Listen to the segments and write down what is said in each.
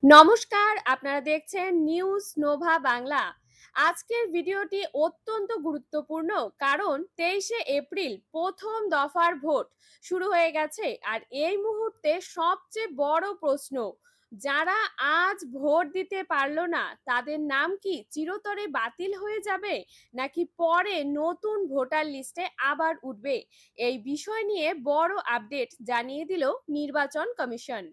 নমস্কার, আপনারা দেখছেন নিউজ নোভা বাংলা। আজকের ভিডিওটি অত্যন্ত গুরুত্বপূর্ণ, কারণ 23শে এপ্রিল প্রথম দফার ভোট শুরু হয়ে গেছে। আর এই মুহূর্তে সবচেয়ে বড় প্রশ্ন, যারা আজ ভোট দিতে পারলো না তাদের নাম কি চিরতরে বাতিল হয়ে যাবে, নাকি পরে নতুন ভোটার লিস্টে আবার উঠবে? এই বিষয় নিয়ে বড় আপডেট জানিয়ে দিল নির্বাচন কমিশন।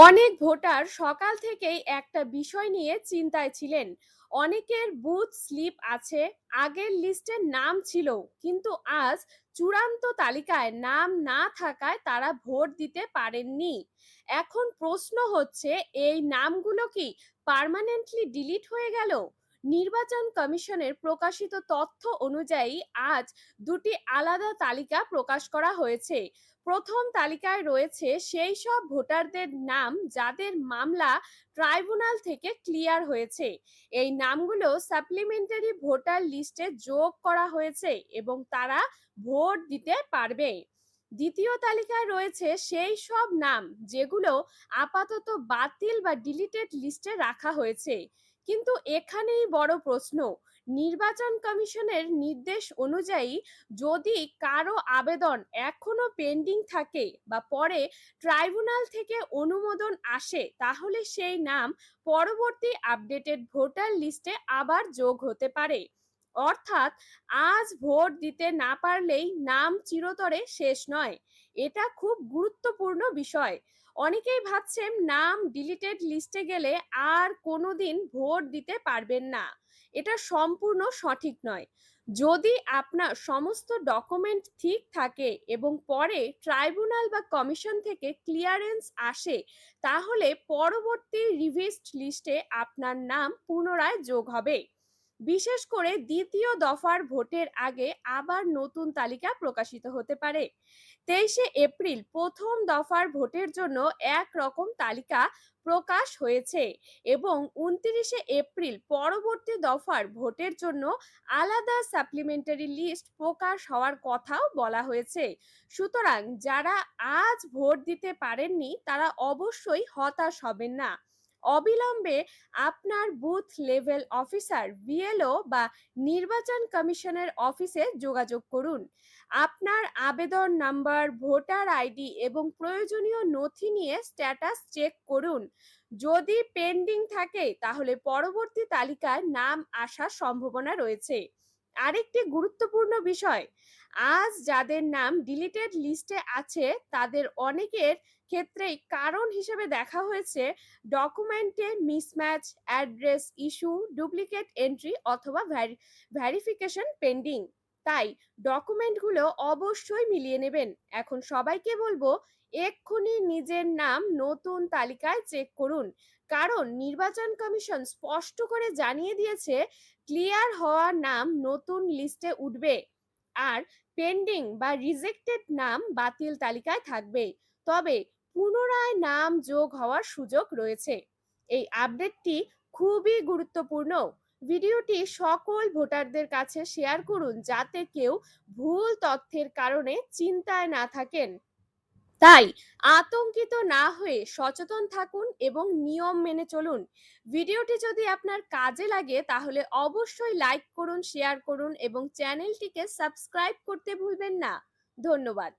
অনেক ভোটার সকাল থেকেই একটা বিষয় নিয়ে চিন্তায় ছিলেন। অনেকের বুথ স্লিপ আছে, আগের লিস্টে নাম ছিল, কিন্তু আজ চূড়ান্ত তালিকায় নাম না থাকায় তারা ভোট দিতে পারেননি। এখন প্রশ্ন হচ্ছে, এই নামগুলো কি পার্মানেন্টলি ডিলিট হয়ে গেল? নির্বাচন কমিশনের প্রকাশিত তথ্য অনুযায়ী আজ দুটি আলাদা তালিকা প্রকাশ করা হয়েছে। প্রথম তালিকায় রয়েছে সেই সব ভোটারদের নাম যাদের মামলা ট্রাইব্যুনাল থেকে ক্লিয়ার হয়েছে। এই নামগুলো সাপ্লিমেন্টারি ভোটার লিস্টে যোগ করা হয়েছে এবং তারা ভোট দিতে পারবে। দ্বিতীয় তালিকায় রয়েছে সেই সব নাম যেগুলো আপাতত বাতিল বা ডিলিটেড লিস্টে রাখা হয়েছে। কিন্তু এখানেই বড় প্রশ্ন, নির্বাচন কমিশনের নির্দেশ অনুযায়ী যদি কারো আবেদন এখনো পেন্ডিং থাকে বা পরে ট্রাইব্যুনাল থেকে অনুমোদন আসে, তাহলে সেই নাম পরবর্তী আপডেটেড ভোটার লিস্টে আবার যোগ হতে পারে। অর্থাৎ আজ ভোট দিতে না পারলেই নাম চিরতরে শেষ নয়। এটা খুব গুরুত্বপূর্ণ বিষয়। অনেকেই ভাবছেন নাম ডিলিটেড লিস্টে গেলে আর কোনোদিন ভোট দিতে পারবেন না। এটা সম্পূর্ণ সঠিক নয়। যদি আপনার সমস্ত ডকুমেন্ট ঠিক থাকে এবং পরে ট্রাইব্যুনাল বা কমিশন থেকে ক্লিয়ারেন্স আসে, তাহলে পরবর্তী রিভিজড লিস্টে আপনার নাম পুনরায় যোগ হবে। বিশেষ করে দ্বিতীয় দফার ভোটের আগে আবার নতুন তালিকা প্রকাশিত হতে পারে। 23শে এপ্রিল প্রথম দফার ভোটের জন্য একরকম তালিকা প্রকাশ হয়েছে এবং 29শে এপ্রিল পরবর্তী দফার ভোটের জন্য আলাদা সাপ্লিমেন্টারি লিস্ট প্রকাশ হওয়ার কথাও বলা হয়েছে। সুতরাং যারা আজ ভোট দিতে পারেননি তারা অবশ্যই হতাশ হবেন না। অবিলম্বে আপনার বুথ লেভেল অফিসার, বিএলও বা নির্বাচন কমিশনের অফিসে যোগাযোগ করুন। আপনার আবেদন নাম্বার, ভোটার আইডি এবং প্রয়োজনীয় নথি নিয়ে স্ট্যাটাস চেক করুন। যদি পেন্ডিং থাকে তাহলে পরবর্তী তালিকায় নাম আসার সম্ভাবনা রয়েছে। আরেকটি গুরুত্বপূর্ণ বিষয়, আজ যাদের নাম ডিলিটেড লিস্টে আছে তাদের অনেকের ক্ষেত্রেই কারণ হিসেবে দেখা হয়েছে ডকুমেন্টে mismatch, address issue, duplicate entry অথবা ভেরিফিকেশন পেন্ডিং। তাই ডকুমেন্টগুলো অবশ্যই মিলিয়ে নেবেন। এখন সবাইকে বলবো, এক্ষুনি নিজের নাম নতুন তালিকায় চেক করুন, কারণ নির্বাচন কমিশন স্পষ্ট করে জানিয়ে দিয়েছে ক্লিয়ার হওয়া নাম নতুন লিস্টে উঠবে, আর পেন্ডিং বা রিজেক্টেড নাম বাতিল তালিকায় থাকবে। তবে পুনরায় নাম যোগ হওয়ার সুযোগ রয়েছে। এই আপডেটটি খুবই গুরুত্বপূর্ণ। ভিডিওটি সকল ভোটারদের কাছে শেয়ার করুন যাতে কেউ ভুল তথ্যের কারণে চিন্তায় না থাকেন। তাই আতঙ্কিত না হয়ে সচেতন থাকুন এবং নিয়ম মেনে চলুন। ভিডিওটি যদি আপনার কাজে লাগে তাহলে অবশ্যই লাইক করুন, শেয়ার করুন এবং চ্যানেলটিকে সাবস্ক্রাইব করতে ভুলবেন না। ধন্যবাদ।